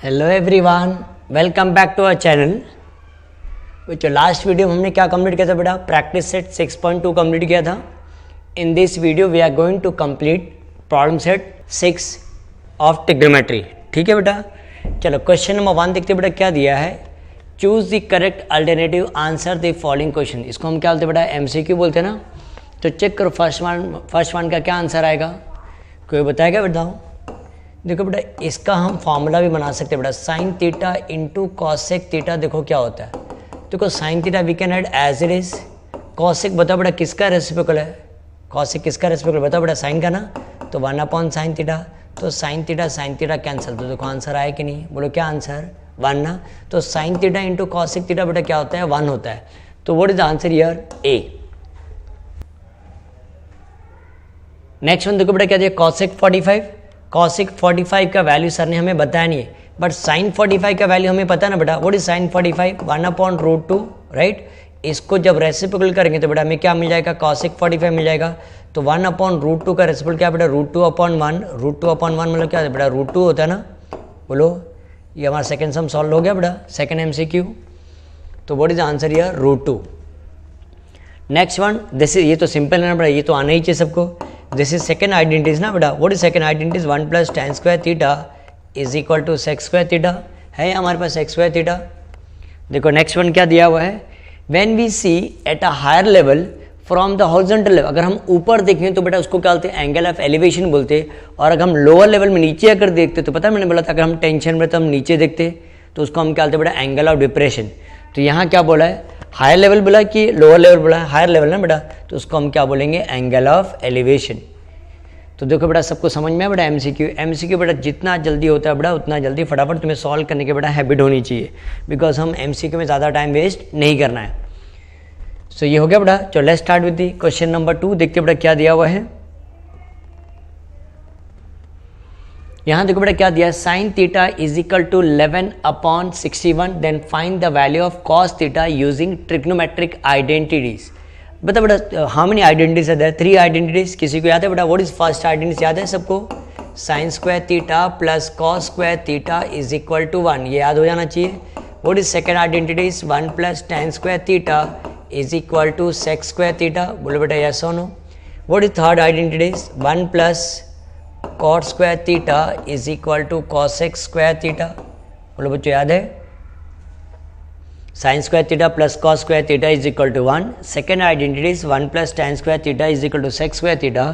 Hello everyone, welcome back to our channel. बच्चों last video में हमने क्या कंप्लीट किया था बेटा? प्रैक्टिस सेट 6.2 कंप्लीट किया था। In this video we are going to complete problem set 6 of trigonometry. ठीक है बेटा, चलो क्वेश्चन नंबर 1 देखते बेटा क्या दिया है। Choose the correct alternative answer the following question. इसको हम क्या बोलते हैं बेटा? MCQ बोलते हैं ना। तो चेक करो फर्स्ट वन का क्या आंसर आएगा, कोई बताएगा? बताओ। देखो बेटा इसका हम फॉर्मूला भी बना सकते हैं बेटा, sine theta into cosec theta. देखो क्या होता है, देखो sine theta we can add as it is. Cosec बताओ बेटा किसका रेसिप्रोकल है? कॉसेक किसका रेसिप्रोकल बताओ बेटा? साइन का ना, तो 1 साइन थीटा। तो साइन थीटा कैंसिल, तो देखो आंसर आया कि नहीं? बोलो क्या आंसर? 1 ना। तो sign theta into cosec theta बेटा क्या होता है? 1 होता है। तो what is the answer here? A. Next one देखो बेटा क्या दिया, कॉसेक 45। कॉसेक 45 का वैल्यू सर ने हमें बताया नहीं है, बट साइन 45 का वैल्यू हमें पता है ना बेटा। What is sine 45? 1/√2, राइट। इसको जब रेसिप्रोकल करेंगे तो बेटा हमें क्या मिल जाएगा? कॉसेक 45 मिल जाएगा। तो 1/√2 का रेसिप्रोकल क्या बेटा? √2/1। √2/1 मतलब क्या है बेटा? √2 होता है ना। बोलो, ये हमारा सेकेंड सम सॉल्व हो गया बेटा, सेकेंड MCQ। तो what is answer here? √2। Next one, this is, ये तो सिंपल है ना बेटा, ये तो आना ही चाहिए सबको। दिस इज सेकेंड आइडेंटिटीज ना बेटा। What is second identities? 1 + tan² theta is equal to sec² theta है हमारे पास sec² थीटा। देखो नेक्स्ट वन क्या दिया हुआ है, when we see at a higher level from the horizontal level. अगर हम ऊपर देखें तो बेटा उसको क्या बोलते हैं? एंगल ऑफ एलिवेशन बोलते हैं। और अगर हम लोअर लेवल में नीचे अगर देखते तो पता है मैंने बोला था अगर हम टेंशन में तो हम नीचे देखते तो उसको हम क्या बोलते हैं बेटा? Angle of depression. तो यहाँ क्या बोला है? हायर लेवल बोला कि लोअर लेवल बोला है? हायर लेवल ना बेटा, तो उसको हम क्या बोलेंगे? Angle of elevation. तो देखो बेटा सबको समझ में है बेटा MCQ बेटा जितना जल्दी होता है बेटा उतना जल्दी फटाफट तुम्हें सॉल्व करने की बेटा हैबिट होनी चाहिए, बिकॉज हम MCQ में ज़्यादा टाइम वेस्ट नहीं करना है। सो ये हो गया बेटा। चलो let's start with the question number 2। देखते बेटा क्या दिया हुआ है। यहाँ देखो बेटा क्या दिया है, sine theta is equal to 11/61। Then find the value of cos theta using trigonometric identities. बता बेटा हाउ मेनी आइडेंटिटीज है देयर? 3 आइडेंटिटीज। किसी को याद है बेटा? What is first identity? याद है सबको? sin² theta plus cos² theta is equal to 1। ये याद हो जाना चाहिए। What is second identities? 1 + tan² theta is equal to sec² theta. बोलो बेटा यस और no. What is third identities? 1 + cot² theta is equal to cosec² theta. बोलो बच्चों याद है? sin² theta plus cos² theta is equal to 1। Second identity is 1 + tan² theta is equal to sec² theta.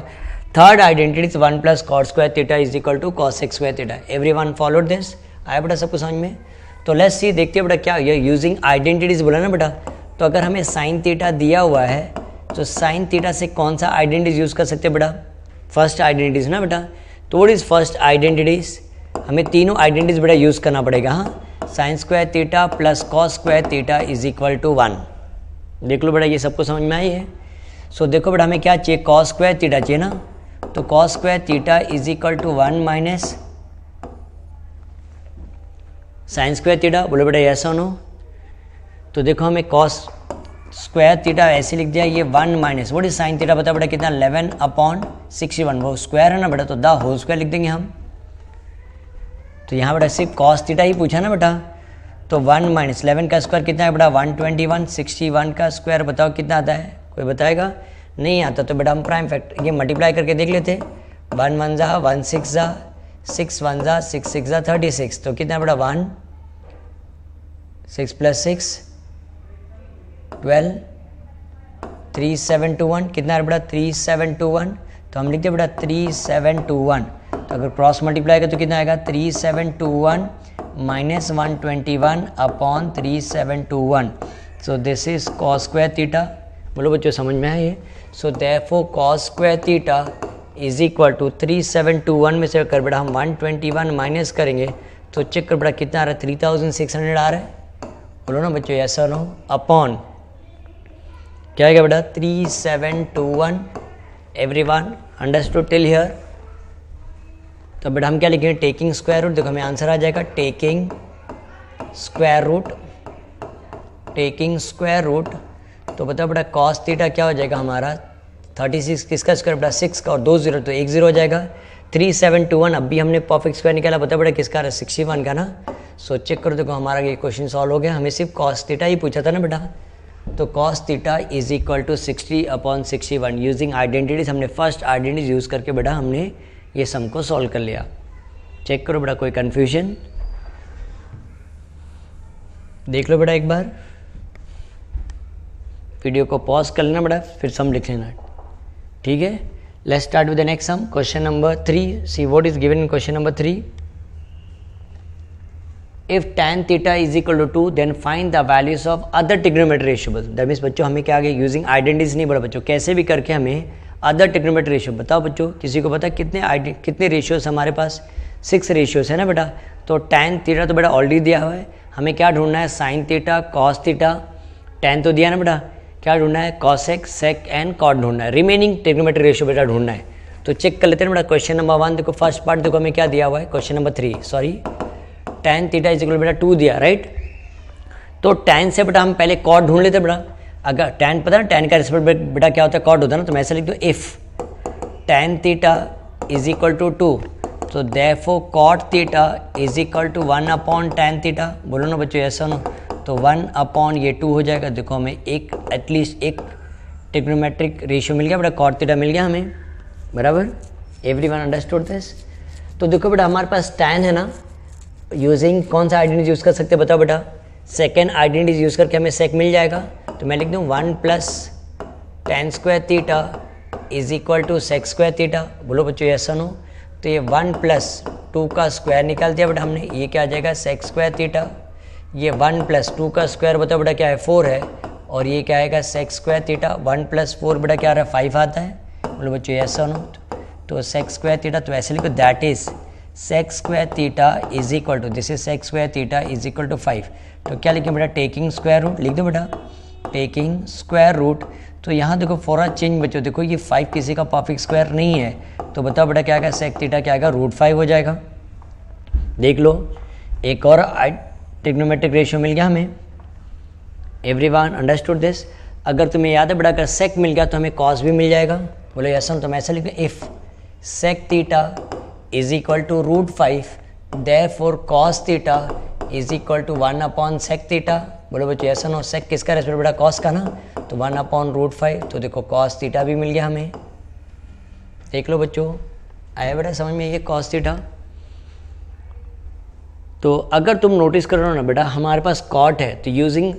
Third identity is 1 + cot² theta is equal to cosec² theta. Everyone followed this? आया बेटा सबको समझ में? तो let's see, देखते हैं बेटा क्या ये यूजिंग आइडेंटिटीज बोला ना बेटा। तो अगर हमें साइन थीटा दिया हुआ है तो साइन थीटा से कौन सा आइडेंटिटीज यूज कर सकते हैं बेटा? फर्स्ट आइडेंटिटीज ना बेटा। तो व्हाट इज फर्स्ट आइडेंटिटीज? हमें तीनों आइडेंटिटीज बेटा यूज करना पड़ेगा। हाँ, sin² theta plus cos² theta is equal to 1। देख लो बेटा ये सबको समझ में आई है। सो देखो बेटा हमें क्या चाहिए? cos² थीटा चाहिए ना। तो cos² theta is equal to 1 minus sin² theta. बोलो बेटा यस और नो। तो देखो हमें cos² थीटा ऐसे लिख दिया, ये 1 minus what is sine theta? बता बेटा कितना? 11/61। वो स्क्वायर है ना बेटा, तो द होल स्क्वायर लिख देंगे हम। तो यहाँ बेटा सिर्फ cos थीटा ही पूछा ना बेटा। तो 1 माइनस 11 का स्क्वायर कितना है बेटा? 121। 61 का स्क्वायर बताओ कितना आता है? कोई बताएगा? नहीं आता तो बेटा हम प्राइम फैक्टर ये मल्टीप्लाई करके देख लेते। 1 1 जा 1 6 जा 6 1 जा 6 6 जा 36। तो कितना बेटा? 1 6 + 6 12 3 7 2 1। कितना है बेटा? 3 7 2 1। तो हम लिखते बेटा 3 7 2 1। तो अगर क्रॉस मल्टीप्लाई करें तो कितना आएगा? 3 7 2 1 minus 121/3 7 2 1। So this is cos² theta. बोलो बच्चों समझ में आया ये? So therefore cos² theta is equal to 3 7 2 1 में से कर बेटा हम 121 माइनस करेंगे तो चेक कर बेटा कितना आ रहा है? 3600 आ रहा है। बोलो ना बच्चों यस और नो। अपॉन क्या आएगा बेटा? 3 7 2 1। Everyone understood till here? तो बेटा हम क्या लिखेंगे? Taking square root. देखो हमें आंसर आ जाएगा taking square root. Taking square root तो बताओ बेटा cos थीटा क्या हो जाएगा हमारा? 36 किसका स्क्वायर बेटा? 6 का, और 2 0 तो 1 0 हो जाएगा। 3721 अब भी हमने परफेक्ट स्क्वायर निकाला, बताओ बेटा किसका? 61 का ना। सो चेक करो, देखो हमारा ये क्वेश्चन सॉल्व हो गया, हमें सिर्फ कॉस थीटा ही पूछा था ना बेटा। तो cos theta is equal to 60/61 using identities, हमने फर्स्ट आइडेंटिटीज यूज़ करके बेटा हमने ये सम को सॉल्व कर लिया। चेक करो बेटा, कोई कन्फ्यूजन? देख लो बेटा एक बार, वीडियो को पॉज कर लेना बेटा, फिर सम लिख लेना, ठीक है। Let's start with the next sum, question number 3। See what is given in question number 3। If tan theta is equal to 2 then find the values of other trigonometry ratio. That means बच्चों हमें क्या आ गया, using identities नहीं बोला बच्चों, कैसे भी करके हमें अदर ट्रिग्नोमेट्री रेशियो बताओ बच्चों। किसी को पता कितने रेशियोज हमारे पास? 6 रेशियोज है ना बेटा। तो tan थीटा तो बेटा ऑलरेडी दिया हुआ है, हमें क्या ढूंढना है? Sine theta, cos theta, tan तो दिया ना बेटा, क्या ढूंढना है? कॉसेक, सेक एंड कॉट ढूंढना है, रिमेनिंग ट्रिग्नोमेट्री रेशियो बेटा ढूंढना है। तो चेक कर लेते हैं बेटा, क्वेश्चन नंबर 1 देखो, फर्स्ट पार्ट देखो हमें क्या दिया हुआ है, question number 3 sorry, tan theta is equal बेटा 2 दिया, राइट। तो tan से बेटा हम पहले कॉट ढूंढ लेते बेटा। अगर tan पता ना, tan का रिस्पेक्ट बेटा क्या होता है? कॉट होता है ना। तो मैं ऐसा लिख दूँ, if tan theta is equal to 2 तो therefore cot theta is equal to 1/tan theta. बोलो ना बच्चों, ऐसा ना, तो 1 ये 2 हो जाएगा। देखो हमें एक एटलीस्ट एक ट्रिग्नोमेट्रिक रेशियो मिल गया बेटा, कॉट थीटा मिल गया हमें, बराबर। Everyone understood this. तो देखो बेटा हमारे पास tan है ना, यूजिंग कौन सा आइडेंटिटी यूज़ कर सकते हैं बताओ बेटा? सेकेंड आइडेंटिटी यूज़ करके हमें सेक मिल जाएगा। तो मैं लिख दूँ 1 + tan square theta is equal to sec square theta. बोलो बच्चों ऐसा नो, तो ये 1 + 2 का स्क्वायर निकाल दिया बेटा हमने, ये क्या आ जाएगा? Sec square theta. ये 1 + 2 का स्क्वायर बताओ बेटा क्या है? 4 है, और ये क्या आएगा? Sec square theta. 1 + 4 बेटा क्या आ रहा है? 5 आता है। बोलो बच्चों ऐसा नो, तो सेक स्क्वायर थीटा, तो ऐसे लिखो that is sec square theta is equal to, this is sec square theta is equal to 5। तो क्या लिखें बेटा? टेकिंग स्क्वायर रूट, लिख दो बेटा टेकिंग स्क्वायर रूट। तो यहाँ देखो फॉर अ चेंज बच्चों, देखो ये 5 किसी का परफेक्ट स्क्वायर नहीं है, तो बताओ बेटा क्या आएगा? सेक थीटा क्या आएगा? √5 हो जाएगा। देख लो एक और ट्रिग्नोमेट्रिक रेशियो मिल गया हमें। Everyone understood this. अगर तुम्हें याद है बेटा, अगर सेक मिल गया तो हमें कॉस भी मिल जाएगा। बोलो ऐसा, तो मैं ऐसा लिखूँ, if sec theta is equal to √5 therefore cos theta is equal to 1/sec theta. बोलो बच्चों ऐसा ना, सेक किसका रेस्पेक्ट बेटा? कॉस का ना, तो 1/√5। तो देखो कॉस थीटा भी मिल गया हमें। देख लो बच्चों, आया बेटा समझ में ये कॉस थीटा। तो अगर तुम नोटिस करो ना बेटा, हमारे पास कॉट है, तो यूजिंग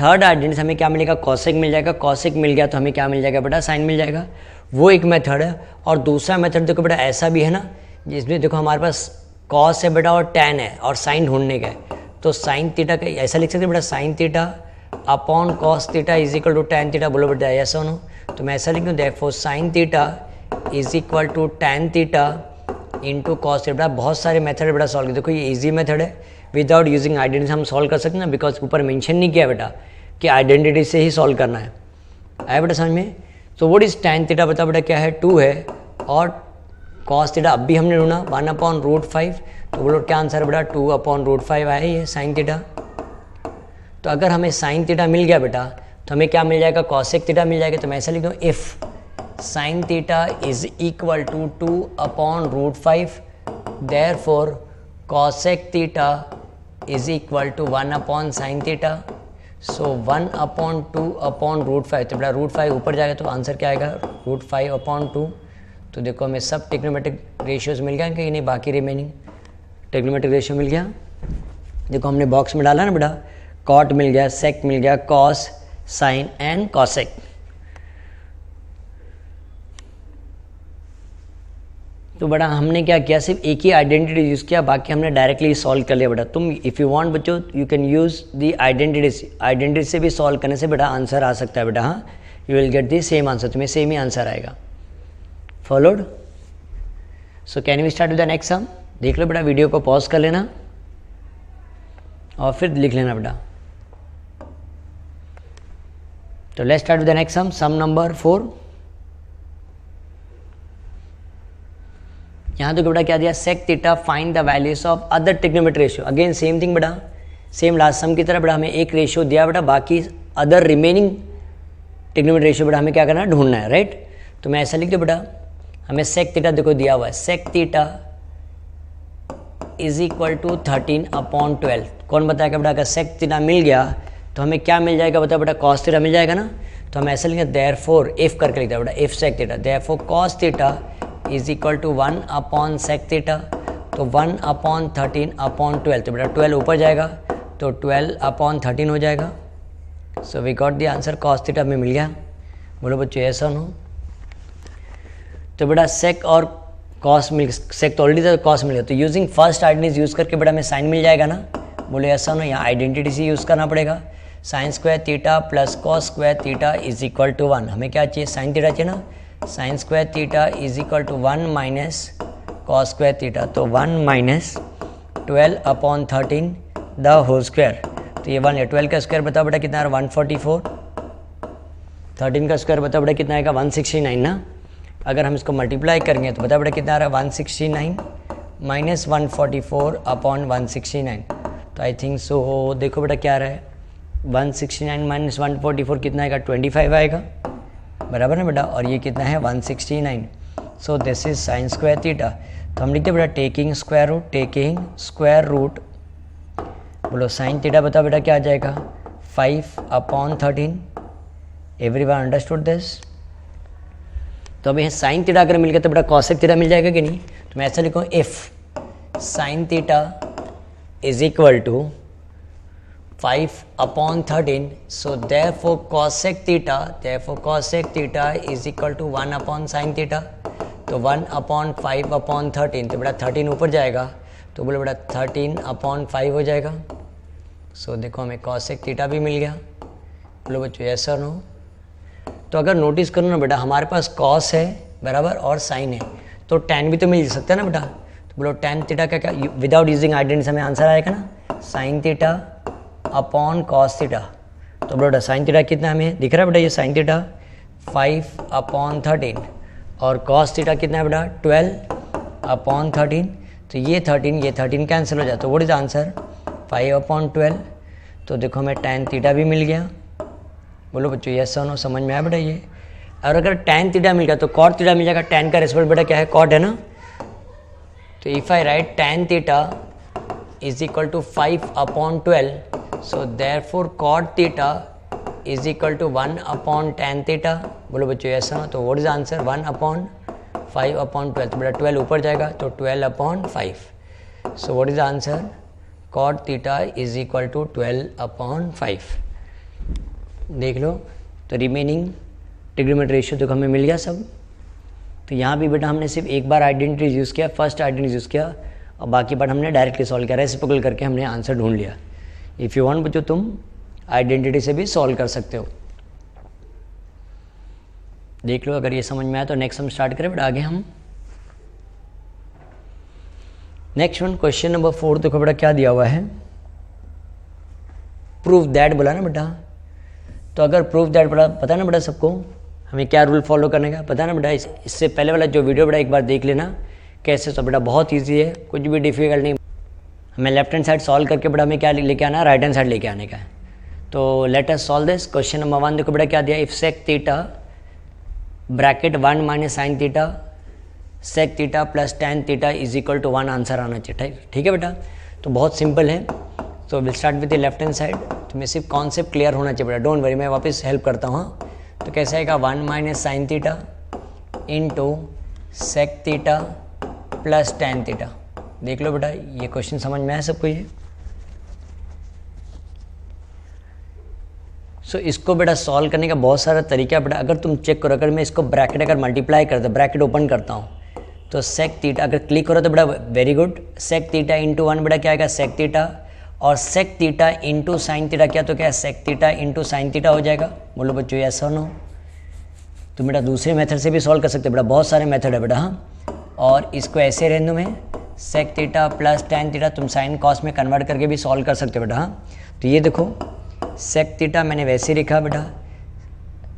थर्ड आइडेंटिटी हमें क्या मिलेगा? कॉसेक मिल जाएगा। कॉसेक मिल गया तो हमें क्या मिल जाएगा बेटा? साइन मिल जाएगा। वो एक मेथड है। और दूसरा मेथड देखो बेटा ऐसा भी है ना, जिसमें देखो हमारे पास कॉस है बेटा और tan है और साइन ढूंढने का है। तो साइन थीटा का ऐसा लिख सकते हैं बेटा, sine theta upon cos theta is equal to tan theta. बोलो बेटा ऐसा नो, तो मैं ऐसा लिख दूँ, therefore sine theta is equal to tan theta into cos theta. बेटा बहुत सारे मेथड है बेटा सॉल्व, देखो ये इजी मेथड है, विदाउट यूजिंग आइडेंटिटी हम सॉल्व कर सकते हैं ना, बिकॉज ऊपर मेंशन नहीं किया बेटा कि आइडेंटिटी से ही सॉल्व करना है। आया बेटा समझ में? तो व्हाट इज tan थीटा बता बेटा क्या है? 2 है, और कॉस थीटा अब भी हमने ढूंढा 1/√5। तो बोलो क्या आंसर है बेटा? 2/√5 आया ये साइन थीटा। तो अगर हमें साइन थीटा मिल गया बेटा, तो हमें क्या मिल जाएगा? कॉसेक थीटा मिल जाएगा। तो मैं ऐसा लिख दूँ, if sine theta is equal to 2/√5 therefore cosec theta is equal to 1/sin theta. So 1/2/√5। तो बेटा √5 ऊपर जाएगा तो आंसर क्या आएगा? √5/2। तो देखो हमें सब ट्रिग्नोमेट्रिक रेशियोज मिल गया कि नहीं? बाकी रिमेनिंग ट्रिग्नोमेट्रिक रेशियो मिल गया। देखो हमने बॉक्स में डाला ना बेटा, कॉट मिल गया, सेक मिल गया, कॉस, साइन एंड कॉसेक। तो बेटा हमने क्या किया? सिर्फ एक ही आइडेंटिटी यूज़ किया, बाकी हमने डायरेक्टली सॉल्व कर लिया बेटा। तुम इफ़ यू वांट बच्चों you can use the identity से भी सॉल्व करने से बेटा आंसर आ सकता है बेटा। हाँ, you will get the same answer, तुम्हें सेम ही आंसर आएगा। Followed? So can we start with the next sum? देख लो बेटा, वीडियो को पॉज कर लेना और फिर लिख लेना बेटा। तो let's start with the next sum, sum number 4। यहाँ देखो बेटा क्या दिया? Sec theta find the values of other trigonometry ratio. Again same thing बेटा, सेम लास्ट सम की तरह बेटा हमें एक रेशियो दिया बेटा, बाकी अदर रिमेनिंग ट्रिग्नोमेट्री रेशियो बेटा हमें क्या करना है? ढूंढना है, राइट। तो मैं ऐसा लिख दूँ बेटा, हमें सेक थीटा देखो दिया हुआ है, sec theta is equal to 13/12। कौन बताएगा बेटा? अगर सेक थीटा मिल गया तो हमें क्या मिल जाएगा? बताओ बेटा, कॉस थीटा मिल जाएगा ना। तो हम ऐसे लिखेंगे देयरफॉर, इफ करके लिखते हैं बेटा, if sec theta, therefore cos theta is equal to 1/sec theta. तो 1/13/12, तो बेटा 12 ऊपर जाएगा तो 12/13 हो जाएगा। So we got the answer, cos theta में मिल गया। बोलो बच्चों यस और नो। तो बेटा सेक और कॉस मिल, सेक तो ऑलरेडी था, कॉस मिल गया, तो यूजिंग फर्स्ट आइडेंटिटी यूज़ करके बेटा हमें साइन मिल जाएगा ना। बोलो ऐसा ना, यहाँ आइडेंटिटी से यूज़ करना पड़ेगा। Sine square theta plus cos square theta is equal to 1। हमें क्या चाहिए? साइन थीटा चाहिए ना। Sine square theta is equal to 1 minus cos square theta, तो 1 माइनस 12/13 द होल स्क्वायर। तो ये 1 है, 12 का स्क्वायर बताओ बेटा कितना है? 144। 13 का स्क्वायर बताओ बेटा कितना आएगा? 169 ना। अगर हम इसको मल्टीप्लाई करेंगे तो बताओ बेटा कितना आ रहा है? 169 माइनस 144/169। तो आई थिंक सो देखो बेटा क्या आ रहा है? 169 माइनस 144 कितना आएगा? 25 आएगा, बराबर ना बेटा। और ये कितना है? 169। So this is sine square theta. तो हम लिखते हैं बेटा taking square root, taking square root. बोलो साइन थीटा बताओ बेटा क्या आ जाएगा? 5/13। Everyone understood this? तो अब यहाँ साइन थीटा अगर मिल गया तो बेटा कॉसेक थीटा मिल जाएगा कि नहीं? तो मैं ऐसा लिखूँ, if sine theta is equal to 5/13, so therefore cosec theta is equal to 1/sin theta. तो 1/5/13, तो बेटा 13 ऊपर जाएगा तो बोले बेटा 13/5 हो जाएगा। सो देखो हमें कॉसेक थीटा भी मिल गया। बोलो बच्चों यस और नो। तो अगर नोटिस करो ना बेटा, हमारे पास कॉस है बराबर और साइन है, तो टैन भी तो मिल सकता है ना बेटा। तो बोलो टैन थीटा का क्या, विदाउट यूजिंग आइडेंटिटी हमें आंसर आएगा ना, sign theta upon cos theta. तो बेटा साइन थीटा कितना हमें दिख रहा है बेटा? ये साइन थीटा 5/13 और कॉस थीटा कितना है बेटा? 12/13। तो ये 13 कैंसिल हो जाए, तो व्हाट इज आंसर? 5/12। तो देखो हमें टैन थीटा भी मिल गया। बोलो बच्चों यस और नो, समझ में आया बेटा ये? और अगर टैन थीटा मिल गया तो कॉट थीटा मिल जाएगा। टैन का रेस्पेक्ट बेटा क्या है? कॉट है ना। तो if I write tan theta is equal to 5/12, so therefore cot theta is equal to 1/tan theta. बोलो बच्चों यस और नो। तो व्हाट इज आंसर? 1/5/12। तो बेटा 12 ऊपर जाएगा तो 12/5। So what is answer? Cot theta is equal to 12/5। देख लो, तो रिमेनिंग ट्रिग्नोमेट्री रेशियो तो हमें मिल गया सब। तो यहाँ भी बेटा हमने सिर्फ एक बार आइडेंटिटी यूज़ किया, फर्स्ट आइडेंटिटी यूज़ किया, और बाकी बार हमने डायरेक्टली सॉल्व किया, रेसिप्रोकल करके हमने आंसर ढूंढ लिया। इफ़ यू वांट बच्चों तुम आइडेंटिटी से भी सॉल्व कर सकते हो। देख लो, अगर ये समझ में आया तो नेक्स्ट हम स्टार्ट करें बेटा आगे हम। नेक्स्ट वन क्वेश्चन नंबर 4 देखो बेटा क्या दिया हुआ है। प्रूफ दैट बोला ना बेटा। तो अगर प्रूफ दैट बेटा पता है ना बेटा सबको हमें क्या रूल फॉलो करने का, पता है ना बेटा? इससे पहले वाला जो वीडियो बेटा एक बार देख लेना कैसे। तो बेटा बहुत ईजी है, कुछ भी डिफिकल्ट नहीं। हमें लेफ्ट हैंड साइड सॉल्व करके बेटा हमें क्या लेके आना है? राइट हैंड साइड लेके आने का है। तो let us solve this. Question number 1 देखो बेटा क्या दिया। If sec theta bracket 1 minus sine theta sec theta plus tan theta is equal to 1 answer आना चाहिए। ठीक है बेटा, तो बहुत सिंपल है। तो will start with the left hand side. तो मैं सिर्फ कॉन्सेप्ट क्लियर होना चाहिए बेटा, डोंट वरी, मैं वापस हेल्प करता हूँ। तो कैसे आएगा? 1 minus sine theta into sec theta plus tan theta. देख लो बेटा, ये क्वेश्चन समझ में आया सबको ये? सो इसको बेटा सॉल्व करने का बहुत सारा तरीका बेटा। अगर तुम चेक करो, अगर मैं इसको ब्रैकेट अगर मल्टीप्लाई करता, ब्रैकेट ओपन करता हूँ तो सेक थीटा अगर क्लिक करो तो बेटा very good, sec theta into 1 बेटा क्या आएगा? सेक थीटा, और sec theta into sine theta क्या, तो क्या sec theta into sine theta हो जाएगा। बोलो बच्चों यस और नो। तो बेटा दूसरे मेथड से भी सॉल्व कर सकते हो बेटा, बहुत सारे मेथड है बेटा। हाँ, और इसको ऐसे रहने में sec theta plus tan theta तुम साइन कॉस में कन्वर्ट करके भी सॉल्व कर सकते हो बेटा। हाँ, तो ये देखो सेक थीटा मैंने वैसे ही लिखा बेटा,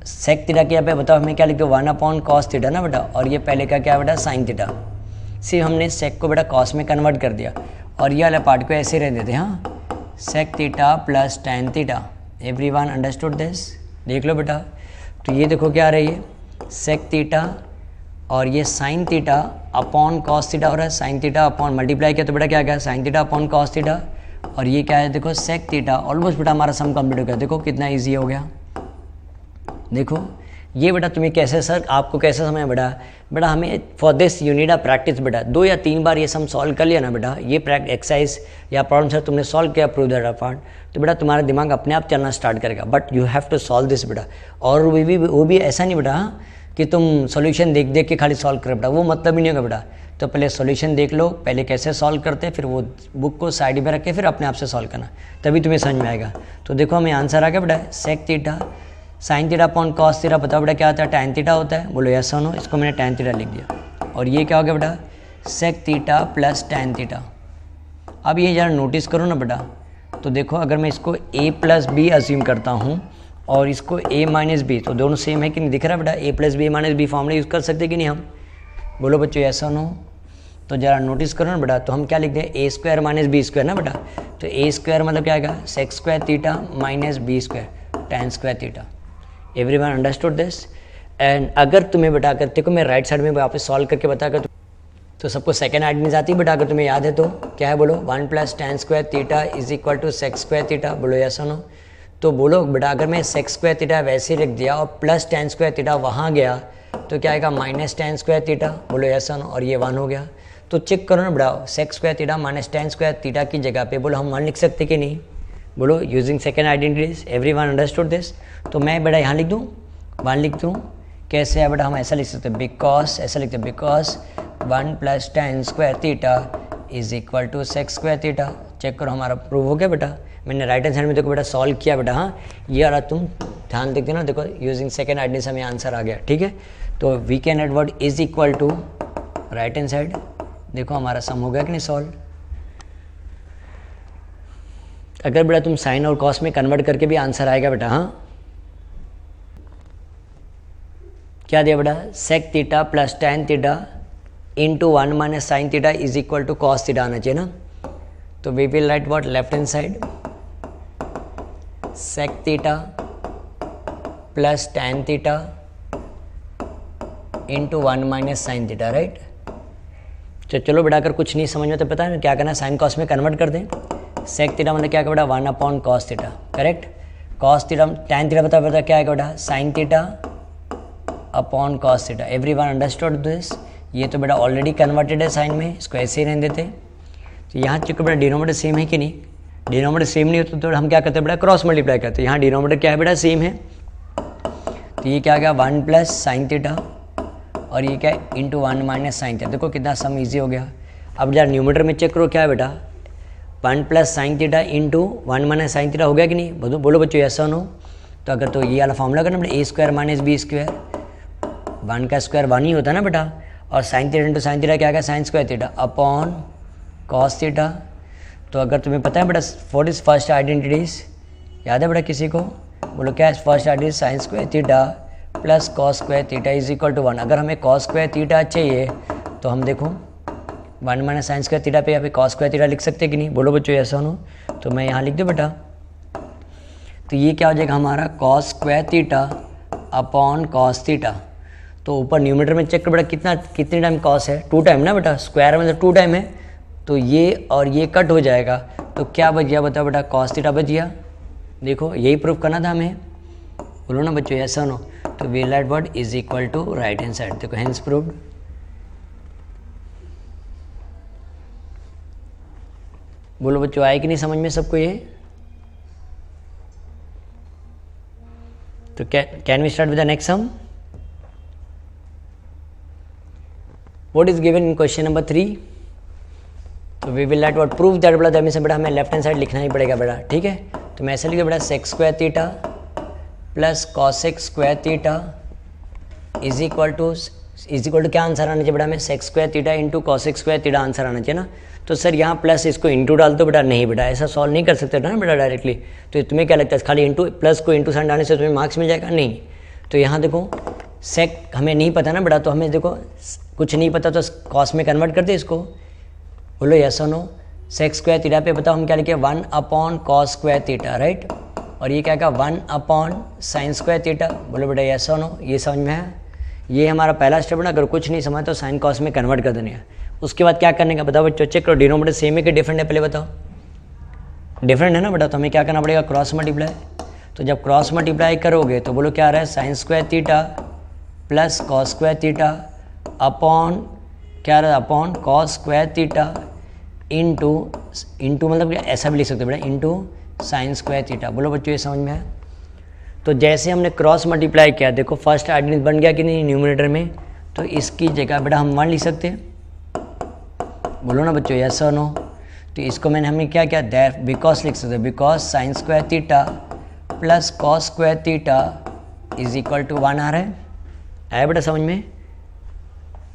सेक थीटा के यहाँ पे बताओ हमें क्या लिखते हो? 1/cos थीटा ना बेटा, और ये पहले का क्या बेटा? Sine theta. सिर्फ हमने सेक को बेटा कॉस में कन्वर्ट कर दिया, और ये वाला पार्ट को ऐसे रहने देते। हाँ, sec theta plus tan theta. Everyone understood this? देख लो बेटा, तो ये देखो क्या आ रही है? सेक थीटा और ये sign theta upon cos theta हो रहा है, साइन थीटा अपॉन मल्टीप्लाई किया तो बेटा क्या गया sign theta upon cos theta, और ये क्या है देखो सेक थीटा। ऑलमोस्ट बेटा हमारा सम कंप्लीट हो गया, देखो कितना ईजी हो गया। देखो ये बेटा तुम्हें कैसे सर आपको कैसे समझ बेटा, बेटा हमें for this you need a practice बेटा, 2 या 3 बार ये सम सॉल्व कर लिया ना बेटा, ये एक्सरसाइज या प्रॉब्लम सर तुमने सॉल्व किया प्रूव दैट पार्ट, तो बेटा तुम्हारा दिमाग अपने आप चलना स्टार्ट करेगा। But you have to solve this बेटा, और वो भी ऐसा नहीं बेटा कि तुम सॉल्यूशन देख देख के खाली सॉल्व कर बेटा, वो मतलब ही नहीं होगा बेटा। तो पहले सॉल्यूशन देख लो, पहले कैसे सॉल्व करते हैं, फिर वो बुक को साइड में रख के फिर अपने आप से सॉल्व करना, तभी तुम्हें समझ में आएगा। तो देखो हमें आंसर आ गया बेटा sec theta sine theta upon cos theta, बताओ बेटा क्या होता है, टैन थीटा होता है, बोलो यस और नो, इसको मैंने टैन थीटा लिख दिया। और ये क्या हो गया बेटा sec theta plus tan theta. अब ये ज़रा नोटिस करो ना बेटा, तो देखो अगर मैं इसको a प्लस बी अज्यूम करता हूँ और इसको a माइनस बी, तो दोनों सेम है कि नहीं, दिख रहा है बेटा, a plus B minus B formula use कर सकते कि नहीं हम, बोलो बच्चों यस और नो। तो ज़रा नोटिस करो ना बेटा, तो हम क्या लिखते हैं a square minus B square ना बेटा, तो a स्क्वायर मतलब क्या आएगा sec square theta minus B square tan square theta. Everyone understood this. And अगर तुम्हें बेटा अगर देखो मैं राइट साइड में वापस सॉल्व करके बता कर, तो सबको सेकंड आइडेंटिटी आती है बेटा, अगर तुम्हें याद है तो क्या है बोलो 1 plus tan square theta is equal to sec square theta, बोलो यस और नो। तो बोलो बेटा अगर मैं सेक स्क्वायर थीटा वैसे लिख दिया और प्लस टैन स्क्वायर थीटा वहाँ गया तो क्या आएगा माइनस टैन स्क्वायर थीटा, बोलो यस और नो, और ये 1 हो गया। तो चेक करो ना बेटा sec square theta minus tan square theta की जगह पे बोलो हम 1 लिख सकते कि नहीं, बोलो using second identities. Everyone understood this. तो मैं बेटा यहाँ लिख दूँ 1 लिख दूँ, कैसे है बेटा हम ऐसा लिख सकते हैं बिकॉज, ऐसा लिखते हैं because 1 plus tan square theta is equal to sec square theta. Check करो हमारा प्रूव हो गया बेटा, मैंने राइट हैंड साइड में देखो बेटा सॉल्व किया बेटा। हाँ ये वाला तुम ध्यान देखते ना, देखो यूजिंग सेकेंड आइडेंटिटी से हमें आंसर आ गया, ठीक है। तो we can add word is equal to right hand side, देखो हमारा सम हो गया कि नहीं सॉल्व। अगर बेटा तुम साइन और कॉस में कन्वर्ट करके भी आंसर आएगा बेटा। हाँ क्या दिया बेटा sec theta plus tan theta into 1 minus sine theta is equal to cos theta आना चाहिए ना। तो we will write what left hand side sec theta plus tan theta into 1 minus sine theta, right. तो चलो बेटा अगर कुछ नहीं समझ में तो पता है क्या करना, साइन कॉस में कन्वर्ट कर दें। सेक थीटा मतलब क्या बेटा 1 upon cos theta, correct. Cos theta tan theta बता क्या आएगा बेटा sine theta upon cos theta. Everyone understood this. ये तो बेटा ऑलरेडी कन्वर्टेड है साइन में, इसको ऐसे ही रहने देते। तो यहाँ चूँकि बेटा डिनोमिनेटर सेम है कि नहीं, डिनोमिनेटर सेम नहीं होता तो हम क्या करते हैं बेटा क्रॉस मल्टीप्लाई करते हैं। यहाँ डिनोमिनेटर क्या है बेटा सेम है, तो ये क्या आ गया 1 प्लस साइन थीटा और ये क्या है इंटू 1 माइनस साइन थीटा। देखो कितना सम ईजी हो गया। अब जरा न्यूमरेटर में चेक करो क्या है बेटा 1 plus sign theta into 1 minus sine theta हो गया कि नहीं, बोलो बच्चों यस और नो। तो अगर तो ये वाला फॉर्मूला करना बेटा ए स्क्वायर माइनस बी स्क्वायर, 1 का स्क्वायर 1 ही होता है ना बेटा, और sign theta into sine theta क्या आएगा sign square theta upon cos theta. तो अगर तुम्हें पता है बेटा व्हाट इज फर्स्ट आइडेंटिटीज, याद है बेटा किसी को, बोलो क्या है first identity sine square theta plus cos square theta is equal to 1। अगर हमें कॉस स्क्वायर थीटा चाहिए तो हम देखो 1 माइनस साइन स्क्वायर थीटा पे यहाँ पे कॉस स्क्वायर थीटा लिख सकते कि नहीं, बोलो बच्चों ऐसा हो। तो मैं यहाँ लिख दूँ बेटा, तो ये क्या हो जाएगा हमारा cos square theta upon cos theta. तो ऊपर न्यूमरेटर में चेक कर बेटा कितने टाइम कॉस है 2 टाइम ना बेटा, स्क्वायर में तो 2 टाइम है, तो ये और ये कट हो जाएगा तो क्या बच गया बताओ बेटा कॉस थीटा बच गया। देखो यही प्रूफ करना था हमें, बोलो ना बच्चों ऐसा नो। तो we write word is equal to right hand side, देखो हेंस प्रूव्ड। बोलो बच्चों आए कि नहीं समझ में सबको ये। तो can we start with the next sum. What is given in question number 3। तो we will write what prove that बेटा, दैट मींस बेटा हमें लेफ्ट हैंड साइड लिखना ही पड़ेगा बेटा, ठीक है। तो मैं ऐसे लिखूँ बेटा sec square theta plus cosec square theta is equal to क्या आंसर आना चाहिए बेटा हमें sec square theta into cosec square theta answer आना चाहिए ना। तो सर यहाँ प्लस इसको इंटू डाल दो बेटा, नहीं बेटा ऐसा सॉल्व नहीं कर सकते ना बेटा डायरेक्टली। तो तुम्हें क्या लगता है खाली इंटू प्लस को इंटू साइन डालने से तुम्हें मार्क्स मिल जाएगा, नहीं। तो यहाँ देखो सेक हमें नहीं पता ना बेटा, तो हमें देखो कुछ नहीं पता तो कॉस में कन्वर्ट करते इसको, बोलो यस और नो। सेक स्क्वायर थीटा पे बताओ हम क्या लिखे 1 upon cos square theta, right. और ये क्या 1 अपॉन साइन स्क्वायर थीटा, बोलो बेटा यस और नो। ये समझ में है, ये हमारा पहला स्टेप है ना, अगर कुछ नहीं समझ तो साइन कॉस में कन्वर्ट कर देने है। उसके बाद क्या करने का बताओ बच्चों, चेक करो डिनोमिनेटर सेम है कि डिफरेंट है, पहले बताओ। डिफरेंट है ना बेटा, तो हमें क्या करना पड़ेगा, क्रॉस मल्टीप्लाई। तो जब क्रॉस मल्टीप्लाई करोगे तो बोलो क्या आ रहा है, sign square theta plus cos square theta upon क्या आ रहा है, upon cos square theta into मतलब ऐसा भी लिख सकते हो बेटा, इंटू साइन स्क्वायर थीटा। बोलो बच्चों ये समझ में आया। तो जैसे हमने क्रॉस मल्टीप्लाई किया, देखो फर्स्ट आइडेंटिटी बन गया कि नहीं न्यूमरेटर में, तो इसकी जगह बेटा हम 1 लिख सकते हैं। बोलो ना बच्चों यस और नो। तो इसको हमने क्या किया, दैट बिकॉज लिख सकते हैं, because sine square theta plus cos square theta is equal to 1 आ रहा है। आया बेटा समझ में,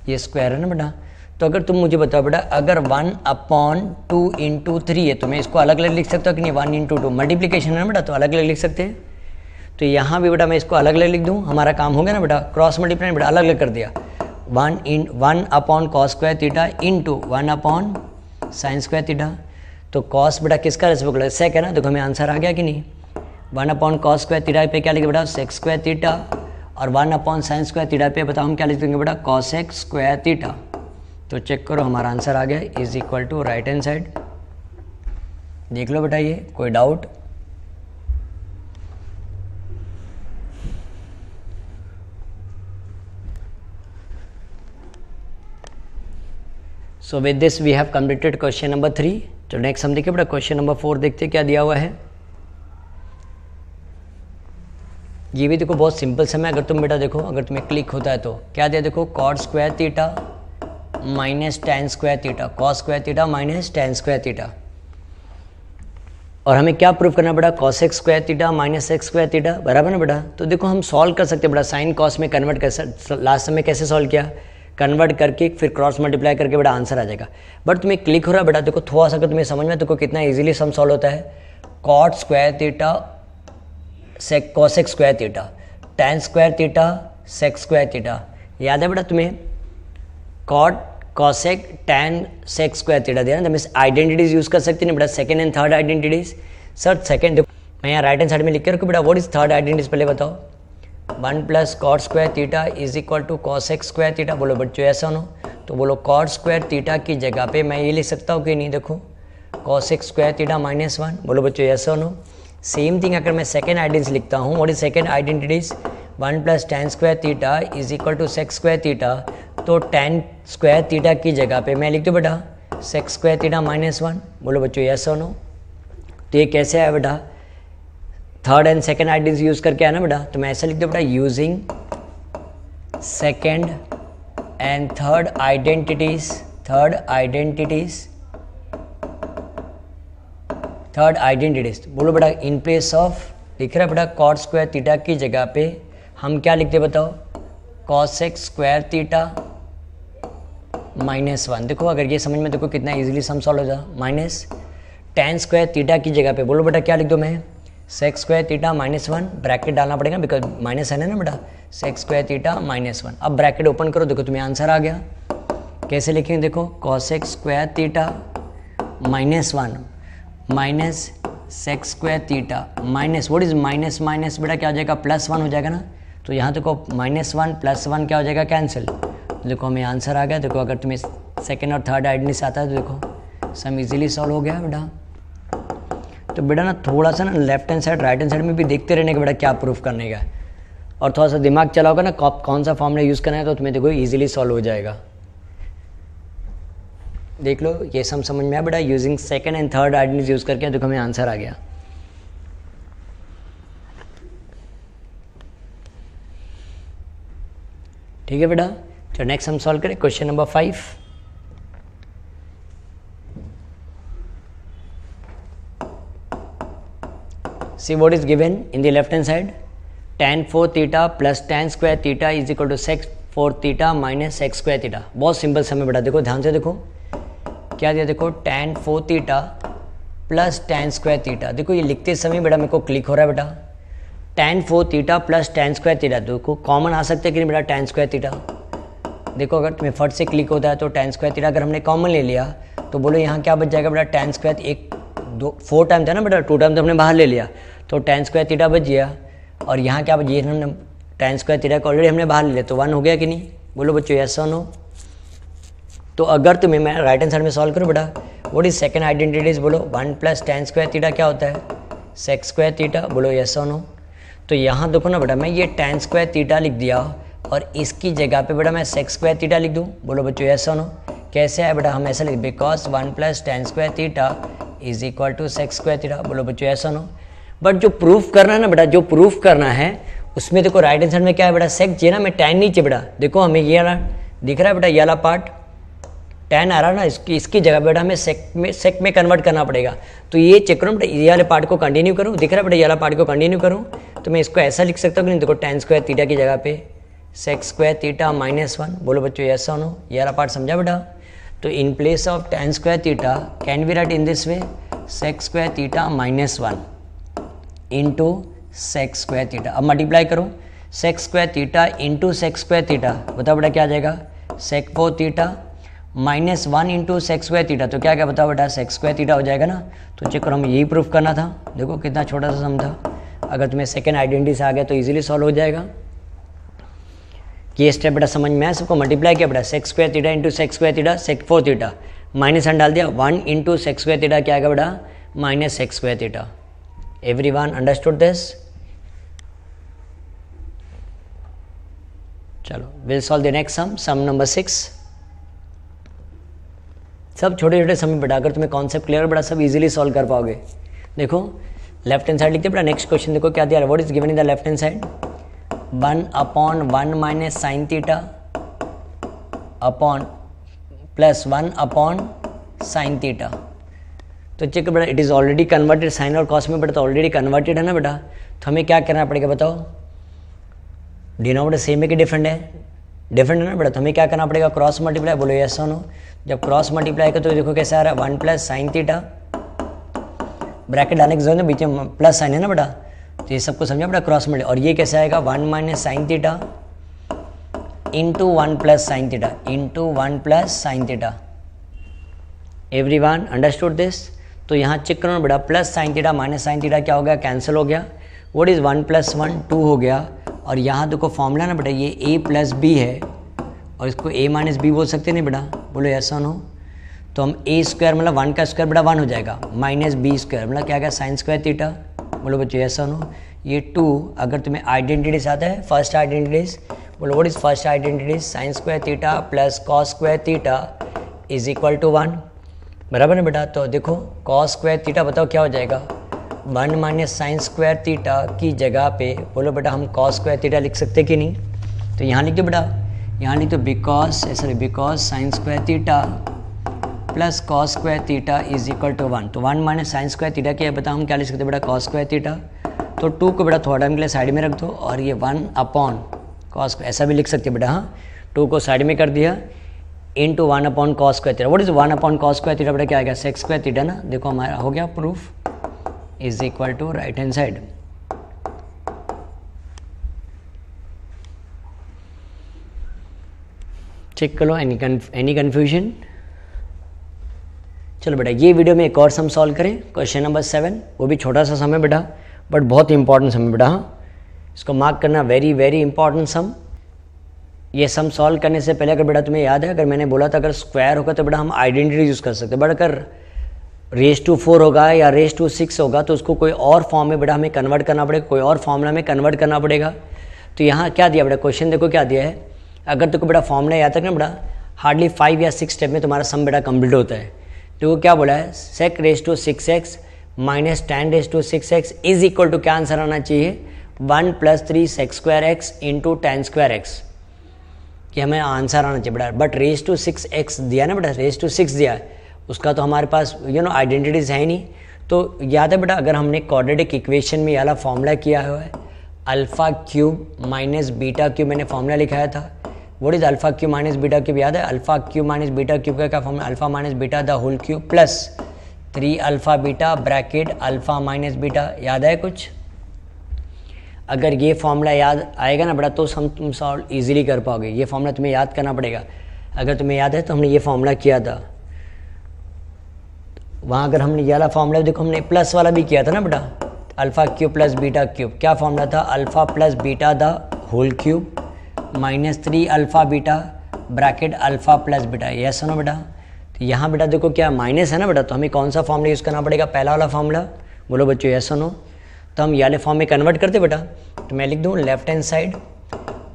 ये स्क्वायर है ना बेटा। तो अगर तुम मुझे बताओ बेटा, अगर 1/2 इंटू 3 है तो मैं इसको अलग अलग लिख सकता हूँ कि नहीं, 1 इंटू 2 मल्टीप्लीकेशन है ना बेटा, तो अलग अलग लिख सकते हैं। तो यहाँ भी बेटा मैं इसको अलग अलग लिख दूँ, हमारा काम हो गया ना बेटा, क्रॉस मल्टीप्लाई बेटा अलग अलग कर दिया। 1 upon cos square theta into 1 upon sine square theta. तो कॉस बेटा किसका रेसिप्रोकल है, सेक है ना, देखो हमें आंसर आ गया कि नहीं। 1 अपॉन कॉस स्क्वायर थीटा पे क्या लिखे बेटा, सेक स्क्वायर थीटा, और 1 अपॉन साइन स्क्वायर थीटा पे बताओ हम क्या लिख देंगे बेटा, कॉसेक स्क्वायर थीटा। तो चेक करो हमारा आंसर आ गया, is equal to right hand side. देख लो बेटा, ये कोई doubt. So with this we have completed question number 3। तो नेक्स्ट हम देखिए बेटा क्वेश्चन नंबर 4 देखते हैं क्या दिया हुआ है। ये भी देखो बहुत सिंपल समय, अगर तुम बेटा देखो, अगर तुम्हें क्लिक होता है तो क्या दिया, देखो cot square theta minus tan square theta, cos square theta minus tan square theta. और हमें क्या प्रूव करना बेटा, cosec square theta minus x square theta, बराबर ना बेटा। तो देखो हम सॉल्व कर सकते हैं बेटा, साइन कॉस में कन्वर्ट कर, लास्ट समय कैसे सॉल्व किया, कन्वर्ट करके फिर क्रॉस मल्टीप्लाई करके बेटा आंसर आ जाएगा। बट तुम्हें क्लिक हो रहा है बेटा, देखो थोड़ा सा अगर तुम्हें समझ में, देखो कितना इजीली सम सॉल्व होता है। Cot square theta sec cosec square theta, tan square theta sec square theta, याद है बेटा तुम्हें, cot cosec tan sec square theta दिया ना। तो आइडेंटिटीज यूज कर सकते हैं बेटा, second and third identities. Sir second मैं यहाँ राइट हैंड साइड में लिख के रखूँ बेटा, व्हाट इज थर्ड आइडेंटिटीज पहले बताओ। 1 plus cot square theta is equal to cosec square theta. बोलो बच्चों ऐसा हो, तो बोलो कॉट स्क्वायर थीटा की जगह पे मैं ये लिख सकता हूँ कि नहीं, देखो कॉसेक स्क्वायर थीटा माइनस 1। बोलो बच्चों ऐसा हो। सेम थिंग अगर मैं सेकंड आइडेंटिटी लिखता हूँ, what is second identities, 1 plus tan square theta is equal to sec square theta. तो टेन स्क्वायर थीटा की जगह पे मैं लिख दूँ बेटा सेक स्क्वायर थीटा माइनस 1। बोलो बच्चों यस और नो। तो ये कैसे आया बेटा, third and second identities use करके आया ना बेटा। तो मैं ऐसा लिख दूँ बेटा, using second and third identities, third identities. बोलो बेटा इन प्लेस ऑफ लिख रहा है बेटा कॉट स्क्वायर थीटा की जगह पे हम क्या लिखते बताओ, कॉसेक स्क्वायर थीटा माइनस 1। देखो अगर ये समझ में, देखो कितना इजीली सम सॉल्व हो जाए। माइनस टेन स्क्वायर थीटा की जगह पे बोलो बेटा क्या लिख दो मैं, sec square theta minus 1, bracket डालना पड़ेगा बिकॉज माइनस है ना बेटा, सेक स्क्वायर थीटा माइनस 1। अब ब्रैकेट ओपन करो, देखो तुम्हें आंसर आ गया। कैसे लिखेंगे देखो, cosec square theta minus 1 minus sec square theta minus, what is minus minus बेटा क्या हो जाएगा, प्लस 1 हो जाएगा ना। तो यहाँ देखो -1 + 1 क्या हो जाएगा, कैंसिल। तो देखो हमें आंसर आ गया। देखो अगर तुम्हें सेकंड और थर्ड आइडेंटिटी आता है तो देखो सम इजीली सॉल्व हो गया बेटा। तो बेटा ना थोड़ा सा ना left hand side right hand side में भी देखते रहने का बेटा क्या प्रूफ करने का, और थोड़ा सा दिमाग चलाओगे ना कौन सा फॉर्मूला यूज़ करना है, तो तुम्हें देखो ईजिली सॉल्व हो जाएगा। देख लो ये सम समझ में आया बेटा, using second and third identities use करके देखो हमें आंसर आ गया। ठीक है बेटा। तो नेक्स्ट हम सॉल्व करें question number 5। See what is given in the left hand side, tan 4 theta plus tan square theta is equal to sec 4 theta minus sec square theta. बहुत सिंपल समय बेटा, देखो ध्यान से देखो क्या दिया, देखो tan 4 theta plus tan square theta. देखो ये लिखते समय बेटा मेरे को क्लिक हो रहा है बेटा, tan 4 theta plus tan square theta. देखो कॉमन आ सकता है कि नहीं बेटा, tan स्क्वायर थीटा। देखो अगर तुम्हें फट से क्लिक होता है तो tan स्क्वायर थीटा अगर हमने कॉमन ले लिया तो बोलो यहाँ क्या बच जाएगा बेटा, tan स्क्वायर, एक 4 टाइम था ना बेटा, 2 टाइम तो हमने बाहर ले लिया, तो tan स्क्वायर थीटा बच गया। और यहाँ क्या बच गया, हमने tan स्क्वायर थीटा को ऑलरेडी हमने बाहर ले लिया, तो 1 हो गया कि नहीं, बोलो बच्चों यस और नो। तो अगर तुम्हें मैं राइट हैंड साइड में सॉल्व करूँ बेटा, व्हाट इज सेकंड आइडेंटिटीज, बोलो 1 प्लस tan स्क्वायर थीटा क्या होता है, sec स्क्वायर थीटा, बोलो यस और नो। तो यहाँ देखो ना बेटा, मैं ये tan स्क्वायर थीटा लिख दिया और इसकी जगह पे बेटा मैं sec स्क्वायर थीटा लिख दूँ, बोलो बच्चों यस और नो। कैसे है बेटा, हम ऐसा लिख, because 1 plus tan square theta is equal to sec square theta, बोलो बच्चों यस और नो। बट जो प्रूफ करना है ना बेटा, जो प्रूफ करना है उसमें देखो राइट हैंड साइड में क्या है बेटा, sec चाहिए ना, मैं tan नहीं चाहिए बेटा। देखो हमें ये वाला दिख रहा है बेटा, ये वाला पार्ट tan आ रहा है ना, इसकी जगह बेटा हमें sec में कन्वर्ट करना पड़ेगा। तो ये चेक करो बेटा, ये वाले पार्ट को कंटिन्यू करूँ, दिख रहा है बेटा, ये वाला पार्ट को कंटिन्यू करूँ तो मैं इसको ऐसा लिख सकता हूँ कि नहीं, देखो tan स्क्वायर थीटा की जगह पे sec स्क्वायर थीटा -1, बोलो बच्चों यस और नो। ये वाला पार्ट समझा बेटा। तो in place of tan square theta can be right in this way, sec square theta -1 into sec square theta. अब मल्टीप्लाई करो, sec square theta into sec square theta, बताओ बेटा क्या आ जाएगा, sec 4 theta -1 into sec square theta, तो क्या क्या बताओ बेटा, sec स्क्वायर थीटा हो जाएगा ना। तो चेक करो, हम यही प्रूफ करना था, देखो कितना छोटा सा सम था। अगर तुम्हें सेकेंड आइडेंटिटी से आ गया तो इजीली सॉल्व हो जाएगा। ये स्टेप बेटा समझ में आया सबको, मल्टीप्लाई किया बेटा, sec square theta into sec square theta, sec 4 theta, -1 डाल दिया, 1 इंटू sec स्क्वायर थीटा क्या आएगा बेटा, -sec square theta. Everyone understood this? चलो will solve the next sum, sum number 6। सब छोटे छोटे सम बेटा, अगर तुम्हें कॉन्सेप्ट क्लियर बेटा सब इजीली सॉल्व कर पाओगे। देखो लेफ्ट हैंड साइड लिखते बेटा, नेक्स्ट क्वेश्चन देखो क्या दिया है, what is given in the left hand side, 1/1 - sin थीटा अपॉन प्लस 1 sin थीटा। तो चेक बेटा, it is already converted, sine और कॉस में बेटा तो ऑलरेडी कन्वर्टेड है ना बेटा। तो हमें क्या करना पड़ेगा बताओ, डिनोमिनेटर सेम है कि डिफरेंट है, डिफरेंट है ना बेटा। तो हमें क्या करना पड़ेगा, क्रॉस मल्टीप्लाई, बोलो यस और नो। जब क्रॉस मल्टीप्लाई कर तो देखो कैसे आ रहा है, 1 प्लस sin थीटा, ब्रैकेट डालने की जरूरत है, बीच में प्लस साइन है ना बेटा, तो ये सबको समझा बेटा क्रॉस मल्टीप्लाई। और ये कैसे आएगा, 1 - sin theta into 1 plus sin theta into 1 plus sin theta. Everyone understood this? तो यहाँ चेक करो बेटा, plus sin theta minus sin theta क्या हो गया, कैंसिल हो गया। व्हाट इज 1 + 1 2 हो गया। और यहाँ देखो फॉर्मूला ना बेटा, ये a + b है और इसको a - b बोल सकते नहीं बेटा, बोलो यस और नो। तो हम a स्क्वायर मतलब 1 का स्क्वायर बेटा 1 हो जाएगा, -b स्क्वायर मतलब क्या क्या sin स्क्वायर थीटा, बोलो बच्चों यस और नो। ये 2 अगर तुम्हें आइडेंटिटीज आता है, फर्स्ट आइडेंटिटीज, बोलो what is first identities, sin square theta plus cos square theta is equal to 1, बराबर है बेटा। तो देखो cos स्क्वायर थीटा बताओ क्या हो जाएगा, 1 - sin स्क्वायर थीटा की जगह पे बोलो बेटा हम cos स्क्वायर थीटा लिख सकते कि नहीं। तो यहाँ लिख दो बेटा, यहाँ लिख दो because sin square theta plus cos square theta is equal to 1। तो 1 - sin स्क्वायर थीटा क्या है बताओ, हम क्या लिख सकते हैं बेटा, cos स्क्वायर थीटा। तो 2 को बेटा थोड़ा टाइम के लिए साइड में रख दो और ये 1 cos, ऐसा भी लिख सकते हैं बेटा, हाँ 2 को साइड में कर दिया into 1 cos square theta. What is 1 cos square theta बेटा क्या आएगा, sec स्क्वायर थीटा ना। देखो हमारा हो गया proof, is equal to right hand side. Check करो एनी कन्फ्यूजन। चलो बेटा ये वीडियो में एक और सम सॉल्व करें, क्वेश्चन नंबर 7। वो भी छोटा सा सम है बेटा बट बहुत इंपॉर्टेंट सम है बेटा, हाँ इसको मार्क करना, वेरी वेरी इंपॉर्टेंट सम। ये सम सॉल्व करने से पहले अगर बेटा तुम्हें याद है, अगर मैंने बोला था अगर स्क्वायर होगा तो बेटा हम आइडेंटिटी यूज़ कर सकते हैं, बट अगर रेज टू 4 होगा या रेज टू 6 होगा तो उसको कोई और फॉर्म में बेटा हमें कन्वर्ट करना पड़ेगा, कोई और फॉर्मूला में कन्वर्ट करना पड़ेगा। तो यहाँ क्या दिया बेटा, क्वेश्चन देखो क्या दिया है, अगर तुमको बेटा फॉर्मूला याद तक ना बेटा हार्डली 5 या 6 स्टेप में तुम्हारा सम बेटा कंप्लीट होता है। तो क्या बोला है, sec raise to 6x minus tan raise to 6x is equal to क्या आंसर आना चाहिए, 1 + 3 sec square x into tan square x, कि हमें आंसर आना चाहिए बेटा। बट रेज टू 6x दिया ना बेटा, रेज टू 6 दिया है, उसका तो हमारे पास आइडेंटिटीज है ही नहीं। तो याद है बेटा अगर हमने क्वाड्रेटिक इक्वेशन में वाला फॉर्मूला किया हुआ है, α³ माइनस β³ मैंने फॉर्मूला लिखाया था। व्हाट इज α³ माइनस β³ याद है, α³ माइनस β³ का क्या formula, alpha minus beta the whole cube plus 3α β bracket alpha minus beta, याद है कुछ। अगर ये फॉर्मूला याद आएगा ना बेटा तो तुम सॉल्व इजीली कर पाओगे। ये फॉर्मूला तुम्हें याद करना पड़ेगा, अगर तुम्हें याद है तो हमने ये फॉर्मूला किया था वहाँ। अगर हमने ये वाला फॉर्मूला देखो हमने प्लस वाला भी किया था ना बेटा, α³ प्लस β³, क्या फॉर्मूला था, alpha plus beta the whole cube minus 3 alpha beta bracket alpha plus beta, yes सुनो बेटा। तो यहाँ बेटा देखो क्या माइनस है ना बेटा, तो हमें कौन सा फॉर्मूला यूज़ करना पड़ेगा, पहला वाला फॉर्मूला, बोलो बच्चों यस सुनो। तो हम ये वाले फॉर्म में कन्वर्ट करते बेटा, तो मैं लिख दूँ left hand side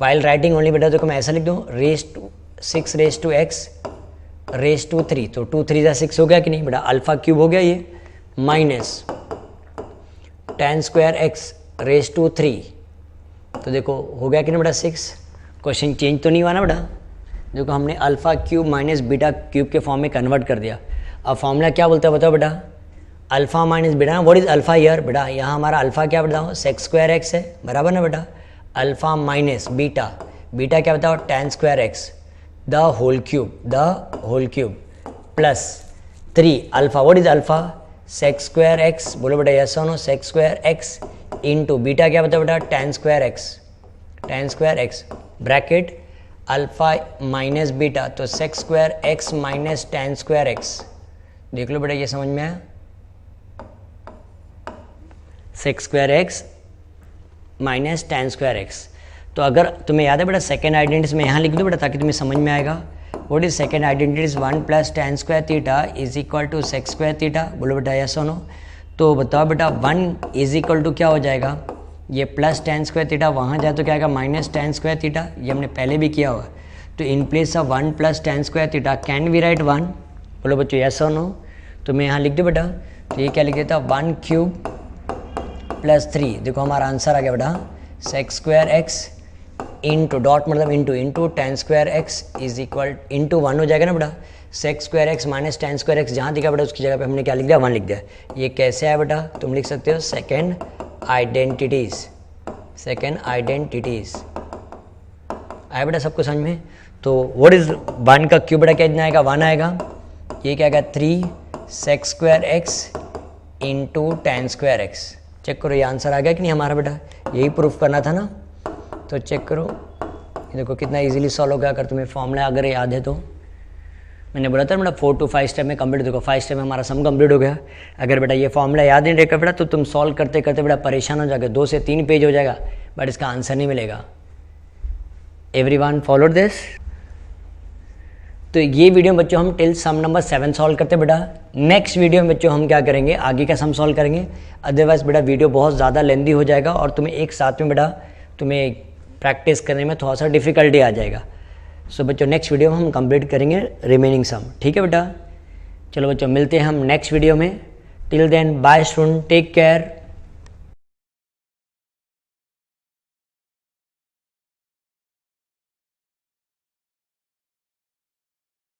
while writing only बेटा, देखो मैं ऐसा लिख दूँ 6 raise to x raise to 3, तो 2 3 जा 6 हो गया कि नहीं बेटा, अल्फ़ा क्यूब हो गया ये, minus 10 square x raise to 3, तो देखो हो गया कि नहीं बेटा 6। क्वेश्चन चेंज तो नहीं हुआ ना बेटा, देखो हमने alpha cube minus beta cube के फॉर्म में कन्वर्ट कर दिया। अब फॉर्मूला क्या बोलता है बताओ बेटा, alpha minus beta, what is alpha year बेटा, यहाँ हमारा अल्फ़ा क्या बताओ सेक्स स्क्वायर एक्स है, बराबर ना बेटा, अल्फ़ा माइनस बीटा, बीटा क्या बताओ 10 square x the whole cube plus 3 alpha, what is alpha sec square x, बोलो बेटा यस और no, sec square x into beta क्या बताओ बेटा 10 square x bracket alpha minus beta, तो sec square x minus 10 square x, देख लो बेटा ये समझ में आया, sec square x minus 10 square x. तो अगर तुम्हें याद है बेटा सेकेंड आइडेंटिटीज में यहाँ लिख दो बेटा ताकि तुम्हें समझ में आएगा, what is second identities 1 plus 10 square theta is equal to sec square theta, बोलो बेटा यस और नो। तो बताओ बेटा 1 इज इक्वल टू क्या हो जाएगा, ये प्लस 10 स्क्वायर थीटा वहाँ जाए तो क्या आएगा माइनस 10 स्क्वायर थीटा, ये हमने पहले भी किया हुआ। तो in place of 1 plus 10 square theta can we write 1, बोलो बच्चों यस और नो। तो मैं यहाँ लिख दूँ बेटा, तो ये क्या लिख देता 1 क्यूब प्लस 3, देखो हमारा आंसर आ गया बेटा six square x into dot मतलब into 10 square x is equal into 1 हो जाएगा ना बेटा, six square x minus 10 square x जहाँ दिखा बेटा उसकी जगह पे हमने क्या लिख दिया 1 लिख दिया। ये कैसे आया बेटा, तुम लिख सकते हो सेकेंड आइडेंटिटीज आया बेटा सबको समझ में। तो व्हाट इज 1 का क्यूब बेटा कितना आएगा 1 आएगा, ये क्या आएगा 3 sec square x into 10 square x, check करो ये आंसर आ गया कि नहीं हमारा बेटा, यही प्रूफ करना था ना। तो चेक करो ये देखो कितना इजीली सॉल्व हो गया, अगर तुम्हें फॉर्मूला अगर याद है तो। मैंने बोला था बेटा 4 to 5 स्टेप में कंप्लीट, देखो 5 स्टेप में हमारा सम कंप्लीट हो गया। अगर बेटा ये फॉर्मूला याद नहीं रहेगा बेटा तो तुम सॉल्व करते करते बेटा परेशान हो जाएगा, 2 से 3 पेज हो जाएगा बट इसका आंसर नहीं मिलेगा। Everyone followed this. तो ये वीडियो में बच्चों हम टिल सम नंबर 7 सॉल्व करते बेटा। नेक्स्ट वीडियो में बच्चों हम क्या करेंगे आगे का सम सॉल्व करेंगे, अदरवाइज बेटा वीडियो बहुत ज़्यादा लेंदी हो जाएगा और तुम्हें एक साथ में बेटा तुम्हें प्रैक्टिस करने में थोड़ा सा डिफिकल्टी आ जाएगा। सो बच्चों नेक्स्ट वीडियो में हम कंप्लीट करेंगे रिमेनिंग सम, ठीक है बेटा। चलो बच्चों मिलते हैं हम नेक्स्ट वीडियो में, till then bye student, take care.